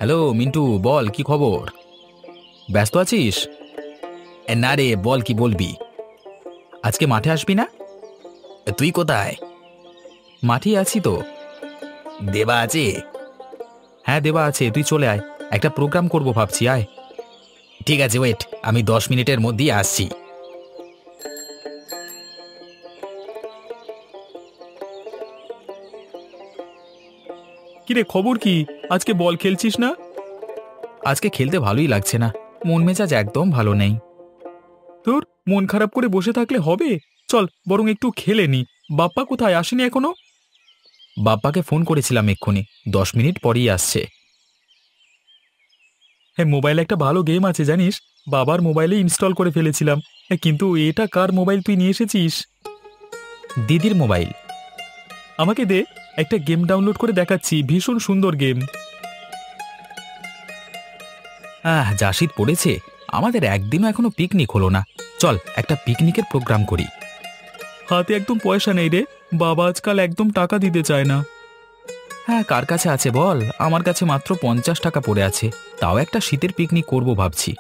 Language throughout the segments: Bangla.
হ্যালো মিন্টু, বল কি খবর? ব্যস্ত আছিস? না রে, বল কি বলবি? আজকে মাঠে আসবি না? তুই কোথায়? মাঠেই আছি তো। দেবা আছে? হ্যাঁ, দেবা আছে, তুই চলে আয়। একটা প্রোগ্রাম করব ভাবছি, আয়। ঠিক আছে, ওয়েট, আমি 10 মিনিটের মধ্যেই আসছি। কিরে, খবর কি? আজকে বল খেলছিস না? আজকে খেলতে ভালোই লাগছে না, মন মেজাজ একদম ভালো নেই। তোর মন খারাপ করে বসে থাকলে হবে? চল বরং একটু খেলে নি। বাপ্পা কোথায়, আসেনি এখনো? বাপ্পাকে ফোন করেছিলাম এক্ষুনি, 10 মিনিট পরেই আসছে। হ্যাঁ, মোবাইলে একটা ভালো গেম আছে জানিস? বাবার মোবাইলে ইনস্টল করে ফেলেছিলাম। হ্যাঁ, কিন্তু এটা কার মোবাইল তুই নিয়ে এসেছিস? দিদির মোবাইল। আমাকে দে, একটা গেম ডাউনলোড করে দেখাচ্ছি, ভীষণ সুন্দর গেম। যা শীত পড়েছে, আমাদের একদিনও এখনো পিকনিক হলো না। চল একটা পিকনিকের প্রোগ্রাম করি। হাতে একদম পয়সা নেই রে, বাবা আজকাল একদম টাকা দিতে চায় না। হ্যাঁ, কার কাছে আছে বল? আমার কাছে মাত্র 50 টাকা পড়ে আছে, তাও একটা শীতের পিকনিক করব ভাবছি।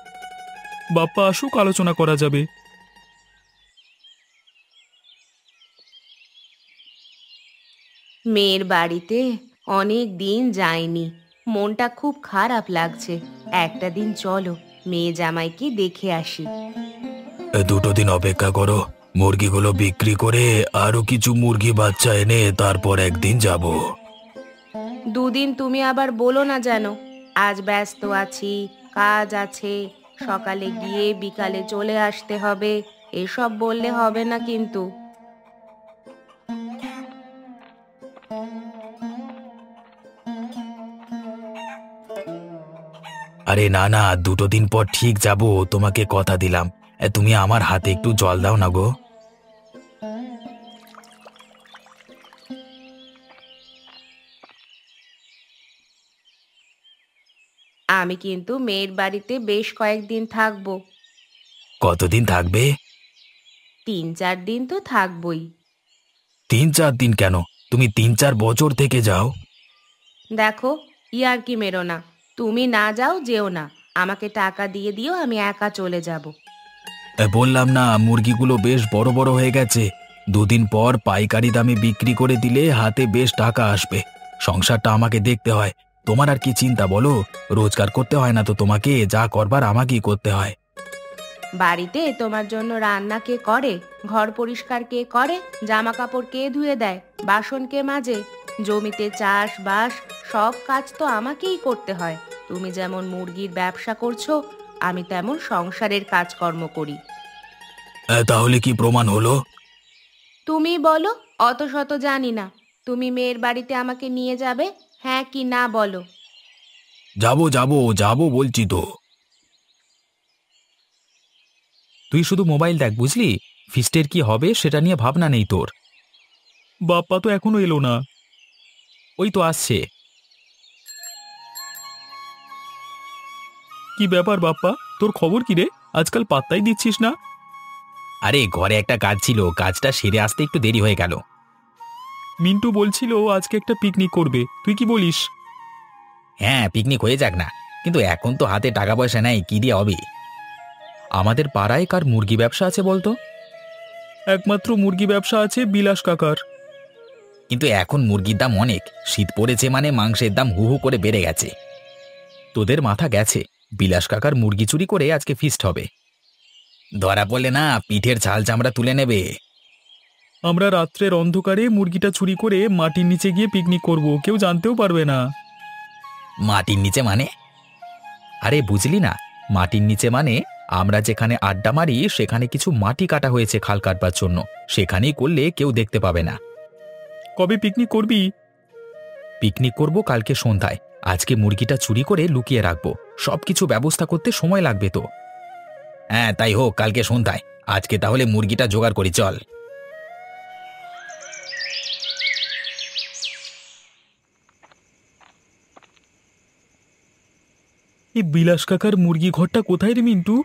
বাপ্পা আসুক, আলোচনা করা যাবে। মেয়ের বাড়িতে অনেক দিন যায়নি, মনটা খুব খারাপ লাগছে। একটা দিন চলো, মেয়ে জামাইকে দেখে আসি। 2 দিন অপেক্ষা করো, মুরগিগুলো বিক্রি করে আরো কিছু মুরগি বাচ্চা এনে তারপর একদিন যাব। দুদিন তুমি আবার বলো না যেন। আজ ব্যস্ত আছি, কাজ আছে, সকালে গিয়ে বিকালে চলে আসতে হবে, এসব বললে হবে না কিন্তু। আরে না না, 2 দিন পর ঠিক যাব, তোমাকে কথা দিলাম। তুমি আমার হাতে একটু জল দাও না গো। আমি কিন্তু মেয়ের বাড়িতে বেশ কয়েকদিন থাকবো। কতদিন থাকবে? 3-4 দিন তো থাকবই। 3-4 দিন কেন? তুমি 3-4 বছর থেকে যাও। দেখো, ইয়ার্কি মেরো না। তুমি না যাও, যেও না। আমাকে টাকা দিয়ে দিও, আমি একা চলে যাব। বললাম না, মুরগিগুলো বেশ বড় বড় হয়ে গেছে। 2 দিন পর পাইকারি দামে বিক্রি করে দিলে হাতে বেশ টাকা আসবে। সংসারটা আমাকে দেখতে হয়। তোমার আর কি চিন্তা বলো? রোজগার করতে হয় না তো তোমাকে, যা করবার আমাকেই করতে হয়। বাড়িতে তোমার জন্য রান্না কে করে? ঘর পরিষ্কার কে করে? জামা কাপড় কে ধুয়ে দেয়? বাসন কে মাজে? জমিতে চাষ বাস সব কাজ তো আমাকেই করতে হয়। তুমি যেমন মুরগির ব্যবসা করছো, আমি তেমন সংসারের কাজকর্ম করি। তাহলে কি প্রমাণ হলো? তুমি বলো, অত শত জানি না। তুমি মেয়ের বাড়িতে আমাকে নিয়ে যাবে, হ্যাঁ কি না বলো? যাবো যাবো যাবো বলছি তো। তুই শুধু মোবাইল দেখ, বুঝলি? ফিস্টের কি হবে সেটা নিয়ে ভাবনা নেই তোর। বাপ্পা তো এখনো এলো না। ওই তো আসছে। কি ব্যাপার বাপ্পা, তোর খবর কি রে? আজকাল পাত্তাই দিচ্ছিস না। আরে ঘরে একটা কাজ ছিল, কাজটা সেরে আসতে একটু দেরি হয়ে গেল। মিন্টু বলছিল আজকে একটা পিকনিক করবে, তুই কি বলিস? হ্যাঁ, পিকনিক হয়ে যাক না, কিন্তু এখন তো হাতে টাকা পয়সা নেই, কি দিয়ে হবে? আমাদের পাড়ায় কার মুরগি ব্যবসা আছে বলতো? একমাত্র মুরগি ব্যবসা আছে বিলাস কাকার। কিন্তু এখন মুরগির দাম অনেক, শীত পড়েছে মানে মাংসের দাম হু হু করে বেড়ে গেছে। তোদের মাথা গেছে, বিলাস কাকার মুরগি চুরি করে আজকে ফিস্ট হবে। ধরা পড়লে না, পিঠের ছাল চামড়া তুলে নেবে। আমরা রাত্রের অন্ধকারে মুরগিটা চুরি করে মাটির নিচে গিয়ে পিকনিক করব, কেউ জানতেও পারবে না। মাটির নিচে মানে? আরে বুঝলি না, মাটির নিচে মানে আমরা যেখানে আড্ডা মারি সেখানে কিছু মাটি কাটা হয়েছে খাল কাটবার জন্য, সেখানেই করলে কেউ দেখতে পাবে না। কবে পিকনিক করবি? পিকনিক করব কালকে সন্ধ্যায়। আজকে মুরগিটা চুরি করে লুকিয়ে রাখবো, সবকিছু ব্যবস্থা করতে সময় লাগবে তো। হ্যাঁ তাই হোক, কালকে সন্ধ্যায়। আজকে তাহলে মুরগিটা জোগাড় করি, চল। এই বিলাস কাকার মুরগি ঘরটা কোথায় রে মিন্টু?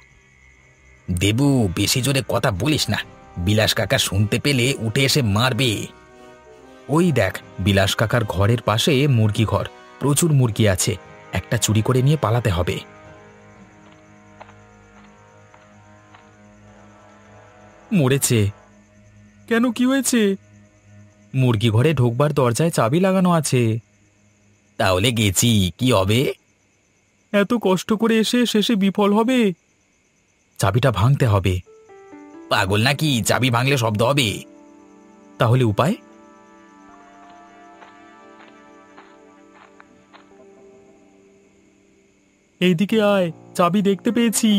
দেবু, বেশি জোরে কথা বলিস না, বিলাস কাকা শুনতে পেলে উঠে এসে মারবে। ওই দেখ, বিলাস কাকার ঘরের পাশে মুরগি ঘর, প্রচুর মুরগি আছে। একটা চুরি করে নিয়ে পালাতে হবে। মরেছে। কেন, কি হয়েছে? মুরগি ঘরে ঢোকবার দরজায় চাবি লাগানো আছে। তাহলে গেছি, কি হবে? এত কষ্ট করে এসে শেষে বিফল হবে? চাবিটা ভাঙতে হবে। পাগল নাকি? চাবি ভাঙলে শব্দ হবে। তাহলে উপায়? এইদিকে আয়, চাবি দেখতে পেয়েছি।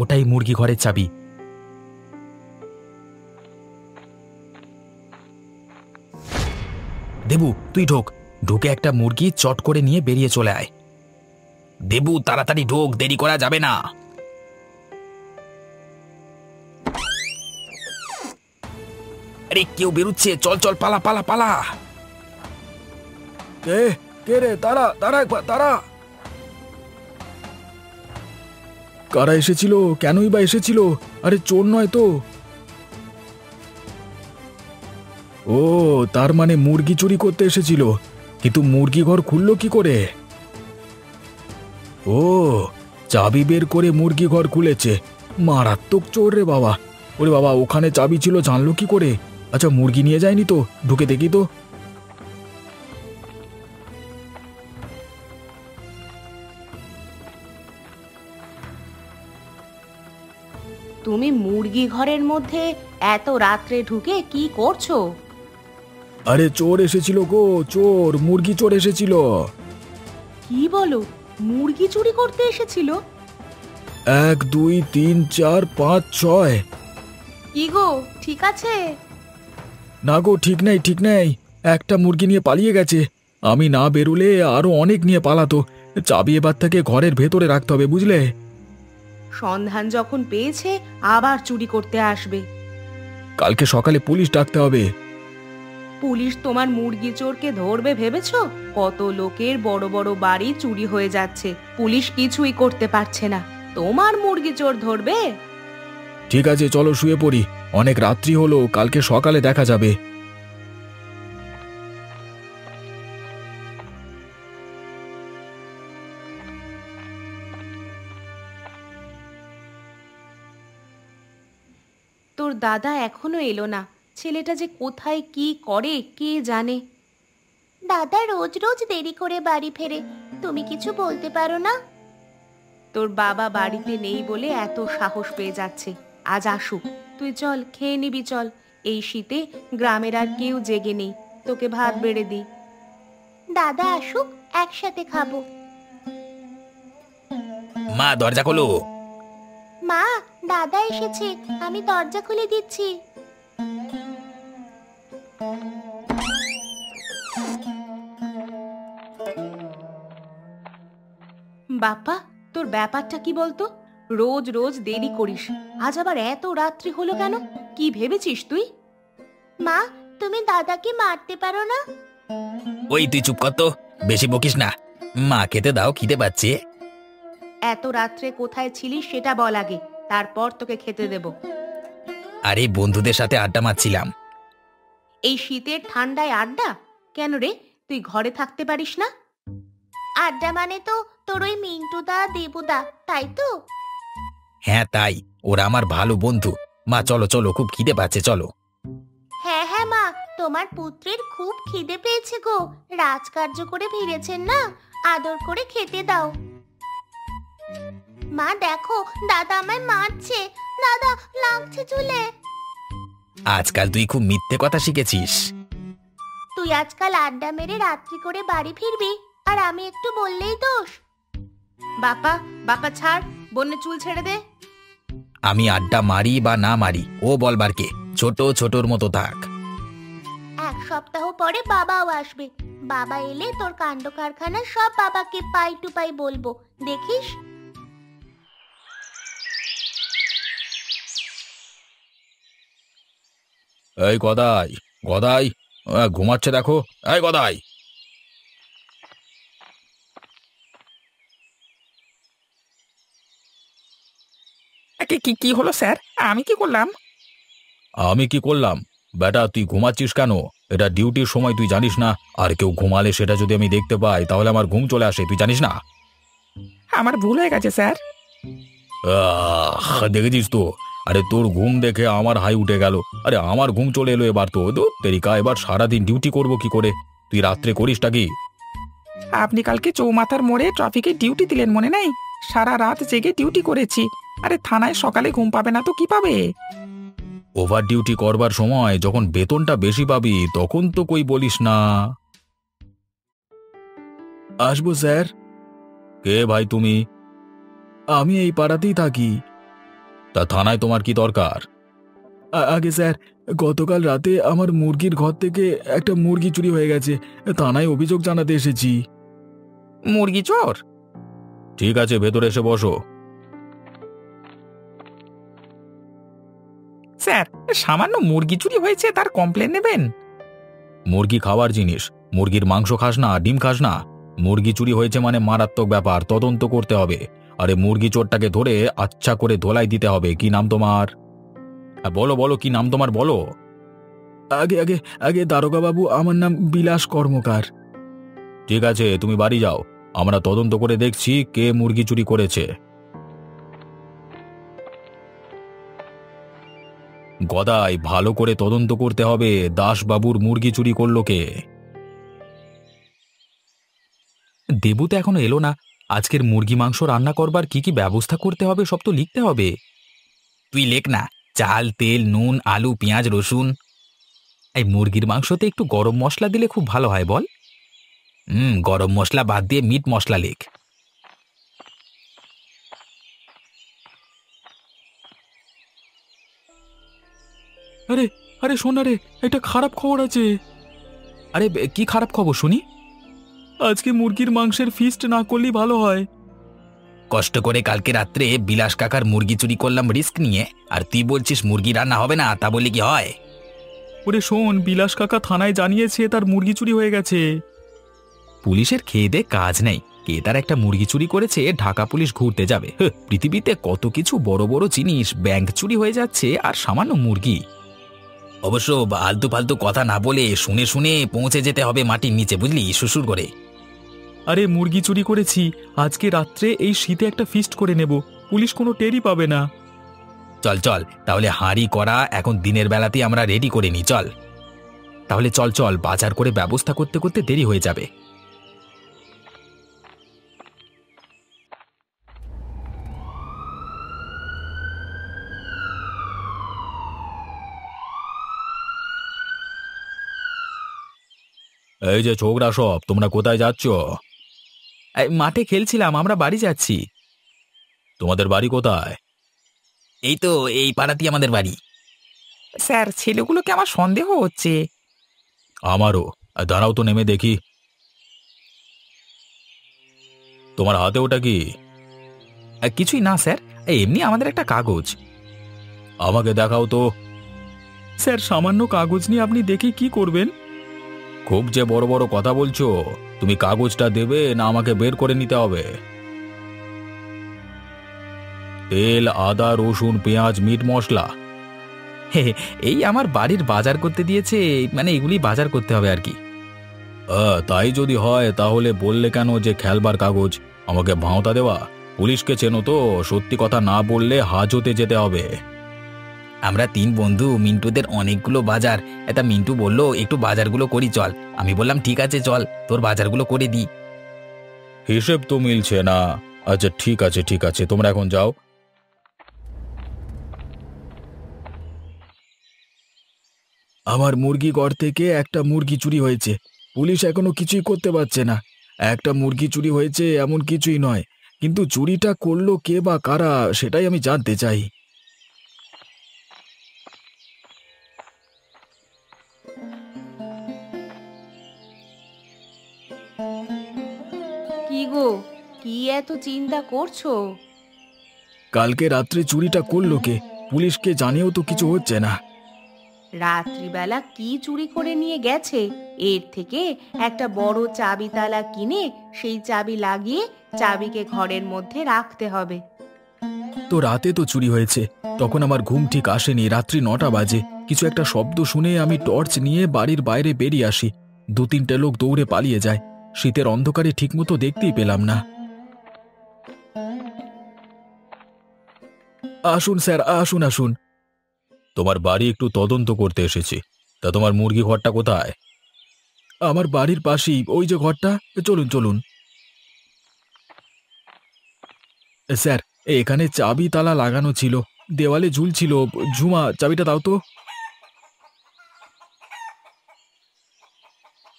ওটাই মুরগি ঘরের চাবি। দেবু, তুই ঢোক। ঢুকে একটা মুরগি চট করে নিয়ে বেরিয়ে চলে আয়। দেবু, তাড়াতাড়ি ঢোক, দেরি করা যাবে না। আরে কেউ বেরুচ্ছে, চল চল, পালা পালা পালা। কে কে রে? তারা তারা একবার তারা। কারা এসেছিল? কেনই বা এসেছিল? আরে চোর নয় তো? ও, তার মানে মুরগি চুরি করতে এসেছিল। কিন্তু মুরগি ঘর খুললো কি করে? ও, চাবি বের করে মুরগি ঘর খুলেছে। মারাত্মক চোর রে বাবা। ওরে বাবা, ওখানে চাবি ছিল জানলো কি করে? আচ্ছা, মুরগি নিয়ে যায়নি তো? ঢুকে দেখি তো। তুমি মুরগি ঘরের মধ্যে এত রাত্রে ঢুকে কি করছো? আরে চোর এসেছিল গো, চোর, মুরগি চোর এসেছিল। কি বলো? মুরগি চুরি করতে এসেছিল? 1 2 3 4 5 6। কি গো, ঠিক আছে? না গো, ঠিক নেই, ঠিক নেই। একটা মুরগি নিয়ে পালিয়ে গেছে। আমি না বেরোলে আরো অনেক নিয়ে পালাতো। চাবি এবার থেকে ঘরের ভেতরে রাখতে হবে, বুঝলে? সন্ধান যখন পেয়েছে আবার চুরি করতে আসবে। কালকে সকালে পুলিশ ডাকতে হবে। পুলিশ তোমার মুরগি চোরকে ধরবে ভেবেছো? কত লোকের বড় বড় বাড়ি চুরি হয়ে যাচ্ছে, পুলিশ কিছুই করতে পারছে না। তোমার মুরগি চোর ধরবে? ঠিক আছে, চলো শুয়ে পড়ি। অনেক রাত্রি হলো, কালকে সকালে দেখা যাবে। তোর দাদা এখনো এলো না। ছেলেটা যে কোথায় কি করে কে জানে। দাদা রোজ রোজ দেরি করে বাড়ি ফেরে, তুমি কিছু বলতে পারো না? তোর বাবা বাড়িতে নেই বলে এত সাহস পেয়ে যাচ্ছে। আজ আসুক, তুই চল, খেয়ে নিবি চল। এই শীতে গ্রামের আর কেউ জেগে নেই, তোকে ভাত বেড়ে দি। দাদা আসুক, একসাথে খাবো। মা, দরজা খোলো। মা, দাদা এসেছে, আমি দরজা খুলে দিচ্ছি। বাপ্পা, তোর ব্যাপারটা কি বলতো? রোজ রোজ দেরি করিস, আজ আবার এত রাত্রি হলো কেন? কি ভেবেছিস তুই? মা, তুমি দাদাকে মারতে পারো না? ওই তুই চুপ কর তো, বেশি বকিস না। মা, খেতে দাও, খিদে পাচ্ছে। এত রাত্রে কোথায় ছিলিস সেটা বল আগে, তারপর তোকে খেতে দেব। আরে বন্ধুদের সাথে আড্ডা মারছিলাম। এই শীতের ঠান্ডায় আড্ডা? কেন রে, তুই ঘরে থাকতে পারিস না? আড্ডা মানে তো তোর ওই মিন্টুদা দেবুদা, তাই তো? হ্যাঁ তাই, ওরা আমার ভালো বন্ধু। মা চলো চলো, খুব খিদে পাচ্ছে, চলো। হ্যাঁ হ্যাঁ মা, তোমার পুত্রের খুব খিদে পেয়েছে গো। রাজকার্য করে ফিরেছেন না, আদর করে খেতে দাও। মা দেখো, দাদা আমায় মারছে। দাদা, লাগছে চুলে। আজকাল তুই খুব মিথ্যে কথা শিখেছিস। তুই আজকাল আড্ডা মেরে রাত্রি করে বাড়ি ফিরবি, আর আমি একটু বললেই দোষ। বাপা, বাপা ছাড়, বন্যে চুল ছেড়ে দে। আমি আড্ডা মারি বা না মারি, ও বলবার কে? ছোট ছোটর মতো থাক। 1 সপ্তাহ পরে বাবাও আসবে। বাবা এলে তোর কাণ্ড কারখানা সব বাবাকে পাই টু পাই বলবো, দেখিস। এই গদাই, গদাই, ঘুমাচ্ছে দেখো। এই গদাই। কি কি কি হলো স্যার? আমি কি করলাম? আমি কি করলাম? বেটা তুই ঘুমাচ্ছিস কেন? এটা ডিউটির সময়, তুই জানিস না? আর কেউ ঘুমালে সেটা যদি আমি দেখতে পাই তাহলে আমার ঘুম চলে আসে, তুই জানিস না? আমার ভুল হয়ে গেছে স্যার। দেখেছিস তো? আরে তোর ঘুম দেখে আমার হাই উঠে গেল। আরে আমার ঘুম চলে এলো এবার তো। তেরিকা, এবার সারাদিন ডিউটি করব কি করে? তুই রাত্রে করিসটা কি? আপনি কালকে চৌমাথার মোড়ে ট্রাফিকে ডিউটি দিলেন, মনে নেই? সারা রাত জেগে ডিউটি করেছি। আরে থানায় সকালে ঘুম পাবে না তো কি পাবে? ওভার ডিউটি করবার সময় যখন বেতনটা বেশি পাবি তখন তো কই বলিস না। আসবো স্যার। কে ভাই তুমি? আমি এই পাড়াতেই থাকি। তা থানায় তোমার কি দরকার? আগে স্যার, গতকাল রাতে আমার মুরগির ঘর থেকে একটা মুরগি চুরি হয়ে গেছে। থানায় অভিযোগ জানাতে এসেছি। মুরগি চোর? ঠিক আছে, ভেতরে এসে বসো। স্যার, সামান্য মুরগি চুরি হয়েছে, তার কমপ্লেন নেবেন? মুরগি খাওয়ার জিনিস, মুরগির মাংস খাস না, ডিম খাস না? মুরগি চুরি হয়েছে মানে মারাত্মক ব্যাপার, তদন্ত করতে হবে। আরে মুরগি চোরটাকে ধরে আচ্ছা করে ধোলাই দিতে হবে। কি নাম তোমার? বলো বলো, কি নাম তোমার বলো। আগে আগে আগে দারোগা বাবু, আমার নাম বিলাস কর্মকার। ঠিক আছে, তুমি বাড়ি যাও, আমরা তদন্ত করে দেখছি কে মুরগি চুরি করেছে। গদাই, ভালো করে তদন্ত করতে হবে, দাসবাবুর মুরগি চুরি করলো কে। দেবু তো এখনো এলো না। আজকের মুরগি মাংস রান্না করবার কি কি ব্যবস্থা করতে হবে সব তো লিখতে হবে। তুই লেখ না, চাল, তেল, নুন, আলু, পেঁয়াজ, রসুন। এই মুরগির মাংসতে একটু গরম মশলা দিলে খুব ভালো হয় বল। গরম মশলা বাদ দিয়ে মিট মশলা লেখ। আরে আরে শোন রে, একটা খারাপ খবর আছে। আরে কি খারাপ খবর শুনি? আজকে মুরগির মাংসের ফিস্ট না করলেই ভালো হয়। কষ্ট করে কালকে রাত্রে বিলাস কাকার মুরগি চুরি করলাম রিস্ক নিয়ে, আর তুই বলছিস মুরগি রান্না হবে না? তা বলি কি হয়? ওরে শোন, বিলাস কাকা থানায় জানিয়েছে তার মুরগি চুরি হয়ে গেছে। পুলিশের খেয়ে দে কাজ নেই, কে তার একটা মুরগি চুরি করেছে ঢাকা পুলিশ ঘুরতে যাবে? পৃথিবীতে কত কিছু বড় বড় জিনিস, ব্যাংক চুরি হয়ে যাচ্ছে আর সামান্য মুরগি। অবশ্য আলতু ফালতু কথা না বলে শুনে শুনে পৌঁছে যেতে হবে মাটির নিচে, বুঝলি, শ্বশুর করে। আরে মুরগি চুরি করেছি, আজকে রাত্রে এই শীতে একটা ফিস্ট করে নেব, পুলিশ কোনো টেরই পাবে না। চল চল, তাহলে হাঁড়ি করা এখন দিনের বেলাতেই আমরা রেডি করে নিই। চল তাহলে, চল চল, বাজার করে ব্যবস্থা করতে করতে দেরি হয়ে যাবে। এই যে ছোকরা সব, তোমরা কোথায় যাচ্ছ? এই মাঠে খেলছিলাম, আমরা বাড়ি যাচ্ছি। তোমাদের বাড়ি কোথায়? এই তো এই পাড়াতেই আমাদের বাড়ি। স্যার, ছেলেগুলোকে আমার সন্দেহ হচ্ছে। আমারও। দাঁড়াও তো, নেমে দেখি। তোমার হাতে ওটা কি? কিছুই না স্যার, এমনি আমাদের একটা কাগজ। আমাকে দেখাও তো। স্যার, সামান্য কাগজ নিয়ে আপনি দেখে কি করবেন? খুব যে বড় বড় কথা বলছো, তুমি কাগজটা দেবে না আমাকে বের করে নিতে হবে? তেল, আদা, রসুন, পেঁয়াজ, মিট মশলা। এই আমার বাড়ির বাজার করতে দিয়েছে, মানে এগুলি বাজার করতে হবে আর কি। তাই যদি হয় তাহলে বললে কেন যে খেলবার কাগজ? আমাকে ভাঁওতা দেওয়া? পুলিশকে চেনো তো, সত্যি কথা না বললে হাজতে যেতে হবে। আমরা তিন বন্ধু, মিন্টুদের অনেকগুলো বাজার। এটা মিন্টু বলল একটু বাজারগুলো করি চল। আমি বললাম ঠিক আছে চল, তোর বাজারগুলো করে দিই। হিসেব তো মিলছে না। আচ্ছা ঠিক আছে ঠিক আছে, তোমরা এখন যাও। আমার মুরগি ঘর থেকে একটা মুরগি চুরি হয়েছে, পুলিশ এখনো কিছুই করতে পারছে না। একটা মুরগি চুরি হয়েছে এমন কিছুই নয়, কিন্তু চুরিটা করলো কে বা কারা সেটাই আমি জানতে চাই। কি গো, কি এত চিন্তা করছো? কালকে রাত্রে চুরিটা করলো কে? পুলিশকে জানিয়েও তো কিছু হচ্ছে না। রাত্রিবেলা কি চুরি করে নিয়ে গেছে? এর থেকে একটা বড় চাবি তালা কিনে সেই চাবি লাগিয়ে চাবিকে ঘরের মধ্যে রাখতে হবে। তো রাতে তো চুরি হয়েছে, তখন আমার ঘুম ঠিক আসেনি। রাত্রি 9টা বাজে। কিছু একটা শব্দ শুনে আমি টর্চ নিয়ে বাড়ির বাইরে বেরিয়ে আসি। 2-3টে লোক দৌড়ে পালিয়ে যায়। শীতের অন্ধকারে ঠিকমতো দেখতেই পেলাম না। আসুন স্যার, আসুন আসুন। তোমার বাড়ি একটু তদন্ত করতে এসেছি। তা তোমার মুরগি ঘরটা কোথায়? আমার বাড়ির পাশেই, ওই যে ঘরটা। চলুন চলুন। স্যার, এখানে চাবি তালা লাগানো ছিল, দেওয়ালে ঝুলছিল। ঝুমা, চাবিটা দাও তো।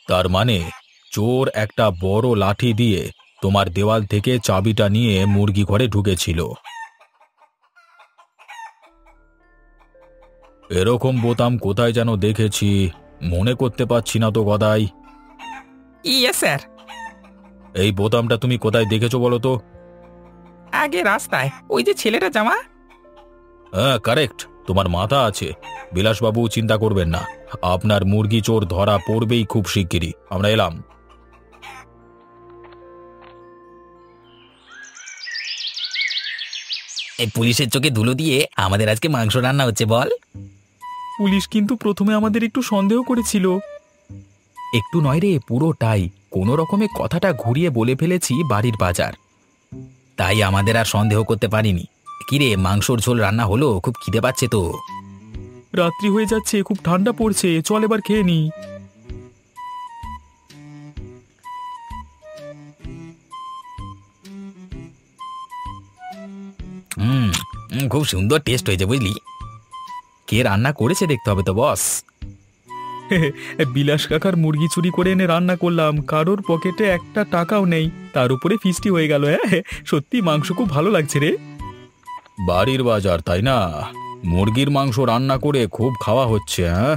তার মানে চোর একটা বড় লাঠি দিয়ে তোমার দেওয়াল থেকে চাবিটা নিয়ে মুরগি ঘরে ঢুকেছিল। এরকম বোতাম কোথায় যেন দেখেছি, মনে করতে পারছি না তো গদাই। ইয়ে স্যার। এই বোতামটা তুমি কোথায় দেখেছো বলো তো? আগে রাস্তায়, ওই যে ছেলেটা জামা। হ্যাঁ, কারেক্ট, তোমার মাথা আছে। বিলাসবাবু, চিন্তা করবেন না, আপনার মুরগি চোর ধরা পড়বেই খুব শিগগিরই। আমরা এলাম। এই পুলিশের চোখে ধুলো দিয়ে আমাদের আজকে মাংস রান্না হচ্ছে বল। পুলিশ কিন্তু প্রথমে আমাদের একটু সন্দেহ করেছিল। একটু নয় রে, পুরোটাই। কোনো রকমে কথাটা ঘুরিয়ে বলে ফেলেছি বাড়ির বাজার, তাই আমাদের আর সন্দেহ করতে পারিনি। কিরে, মাংসর ঝোল রান্না হলো? খুব খিদে পাচ্ছে তো। রাত্রি হয়ে যাচ্ছে, খুব ঠান্ডা পড়ছে, চল এবার খেয়ে নি। হুম, খুব সুন্দর টেস্ট হয়েছে বুঝলি। কে রান্না করেছে দেখতে হবে তো বস। বিলাস কাকার মুরগি চুরি করে এনে রান্না করলাম, কারোর পকেটে একটা টাকাও নেই, তার উপরে ফিস্টি হয়ে গেল। সত্যি মাংস খুব ভালো লাগছে রে। বাড়ির বাজার তাই না? মুরগির মাংস রান্না করে খুব খাওয়া হচ্ছে। হ্যাঁ,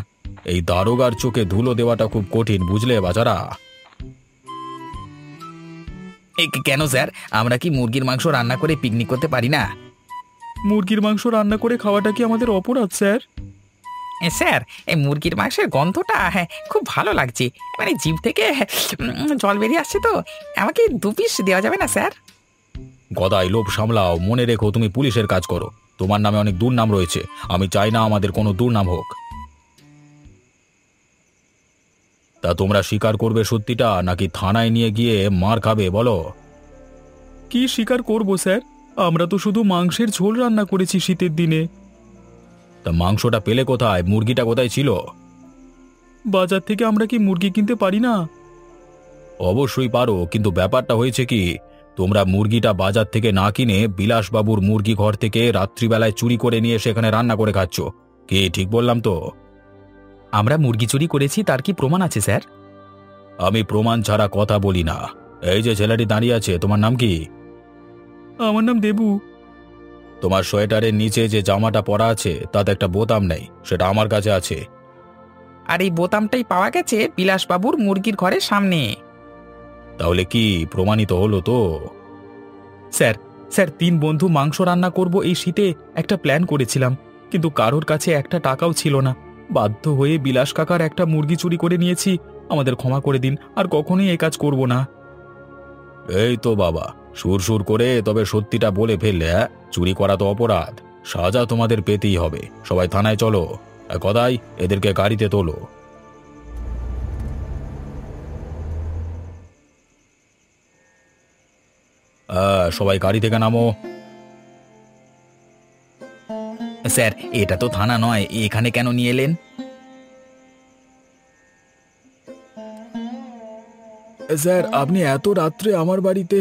এই দারোগার চোখে ধুলো দেওয়াটা খুব কঠিন, বুঝলে বাজারা? কেন স্যার, আমরা কি মুরগির মাংস রান্না করে পিকনিক করতে পারি না? মুরগির মাংস রান্না করে খাওয়াটা কি আমাদের অপরাধ স্যার? স্যার, এই মুরগির মাংসের গন্ধটা খুব ভালো লাগছে, মানে জিভ থেকে জল বেরিয়ে আসছে তো। আমাকে 2 পিস দেওয়া যাবে না স্যার? গদাই, লোভ সামলাও। মনে রেখো, তুমি পুলিশের কাজ করো, তোমার নামে অনেক দুর্নাম রয়েছে। আমি চাই না আমাদের কোনো দুর্নাম হোক। তা তোমরা স্বীকার করবে সত্যিটা, নাকি থানায় নিয়ে গিয়ে মার খাবে বলো? কি স্বীকার করব স্যার? আমরা তো শুধু মাংসের ঝোল রান্না করেছি শীতের দিনে। তা মাংসটা পেলে কোথায়? মুরগিটা কোথায় ছিল? বাজার থেকে আমরা কি মুরগি কিনতে পারি না? অবশ্যই পারো, কিন্তু ব্যাপারটা হয়েছে কি, তোমরা মুরগিটা বাজার থেকে না কিনে বিলাসবাবুর মুরগি ঘর থেকে রাত্রিবেলায় চুরি করে নিয়ে সেখানে রান্না করে খাচ্ছ। কি ঠিক বললাম তো? আমরা মুরগি চুরি করেছি, তার কি প্রমাণ আছে স্যার? আমি প্রমাণ ছাড়া কথা বলি না। এই যে ছেলেটি দাঁড়িয়ে আছে, তোমার নাম কি? আমার নাম দেবু। তোমার সোয়েটারের নিচে যে জামাটা পরা আছে তাতে একটা বোতাম নেই, সেটা আমার কাছে আছে। আর এই বোতামটাই পাওয়া গেছে বিলাসবাবুর মুরগির ঘরের সামনে। তাহলে কি প্রমাণিত হলো তো? স্যার, 3 বন্ধু মাংস রান্না করব এই শীতে একটা প্ল্যান করেছিলাম, কিন্তু কারোর কাছে একটা টাকাও ছিল না। বাধ্য হয়ে বিলাস কাকার একটা মুরগি চুরি করে নিয়েছি। আমাদের ক্ষমা করে দিন, আর কখনোই এই কাজ করব না। এই তো বাবা, সুর করে তবে সত্যিটা বলে ফেললে। চুরি করা তো অপরাধ, সাজা তোমাদের পেতেই হবে। সবাই থানায় চলো। গদাই, এদেরকে গাড়িতে তোলো। সবাই গাড়ি থেকে নামো। স্যার, এটা তো থানা নয়, এখানে কেন নিয়ে এলেন? স্যার, আপনি এত রাত্রে আমার বাড়িতে?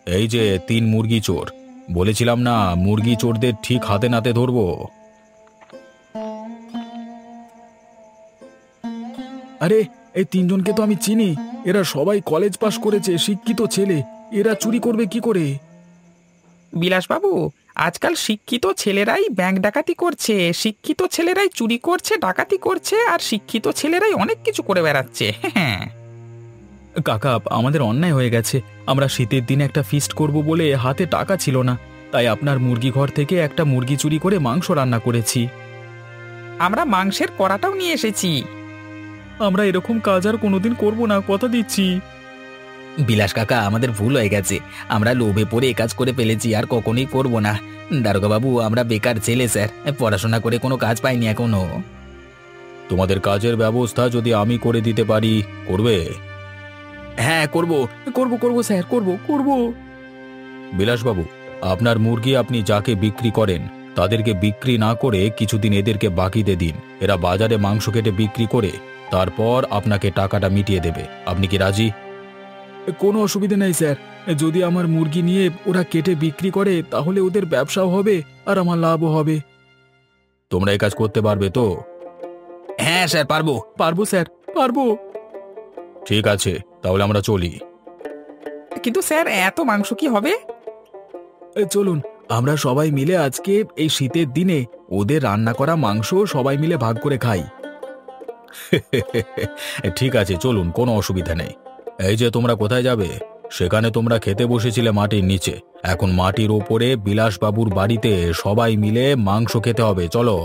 এই যে 3 মুরগি চোর, বলেছিলাম না মুরগি চোরদের ঠিক হাতে নাতে ধরবো। আরে, এই 3 জনকে তো আমি চিনি। এরা সবাই কলেজ পাশ করেছে, শিক্ষিত ছেলে। এরা চুরি করবে কি করে? বিলাসবাবু, আজকাল শিক্ষিত ছেলেরাই ব্যাংক ডাকাতি করছে, শিক্ষিত ছেলেরাই চুরি করছে, ডাকাতি করছে, আর শিক্ষিত ছেলেরাই অনেক কিছু করে বেড়াচ্ছে। হ্যাঁ কাকা, আমাদের অন্যায় হয়ে গেছে। আমরা শীতের দিনে একটা ফিস্ট করব বলে হাতে টাকা ছিল না, তাই আপনার মুরগি ঘর থেকে একটা মুরগি চুরি করে মাংস রান্না করেছি। আমরা মাংসের কড়াটাও নিয়ে এসেছি। আমরা এরকম কাজ আর কোনোদিন করব না, কথা দিচ্ছি। বিলাস কাকা, আমাদের ভুল হয়ে গেছে। আমরা লোভে পড়ে এ কাজ করে ফেলেছি, আর কখনোই করবো না। দারোগা বাবু, আমরা বেকার ছেলে স্যার, পড়াশোনা করে কোনো কাজ পাইনি এখনো। তোমাদের কাজের ব্যবস্থা যদি আমি করে দিতে পারি, করবে? হ্যাঁ, করবো করবো করবো স্যার, করবো করবো। বিলাসবাবু, আপনার মুরগি আপনি যাকে বিক্রি করেন তাদেরকে বিক্রি না করে কিছুদিন এদেরকে বাকিতে দিন। এরা বাজারে মাংস কেটে বিক্রি করে তারপর আপনাকে টাকাটা মিটিয়ে দেবে। আপনি কি রাজি? কোনো অসুবিধা নেই স্যার। যদি আমার মুরগি নিয়ে ওরা কেটে বিক্রি করে তাহলে ওদের ব্যবসাও হবে আর আমার লাভও হবে। তোমরা এই কাজ করতে পারবে তো? হ্যাঁ স্যার, পারবো। পারবো স্যার, পারবো। ঠিক আছে, তাহলে আমরা চলি। কিন্তু স্যার, এত মাংস কি হবে? চলুন, আমরা সবাই মিলে আজকে এই শীতের দিনে ওদের রান্না করা মাংস সবাই মিলে ভাগ করে খাই। ঠিক আছে, চলুন, কোনো অসুবিধা নেই। এই যে তোমরা কোথায় যাবে? সেখানে তোমরা খেতে বসেছিলে মাটির নিচে, এখন মাটির ওপরে বিলাসবাবুর বাড়িতে সবাই মিলে মাংস খেতে হবে। চলো।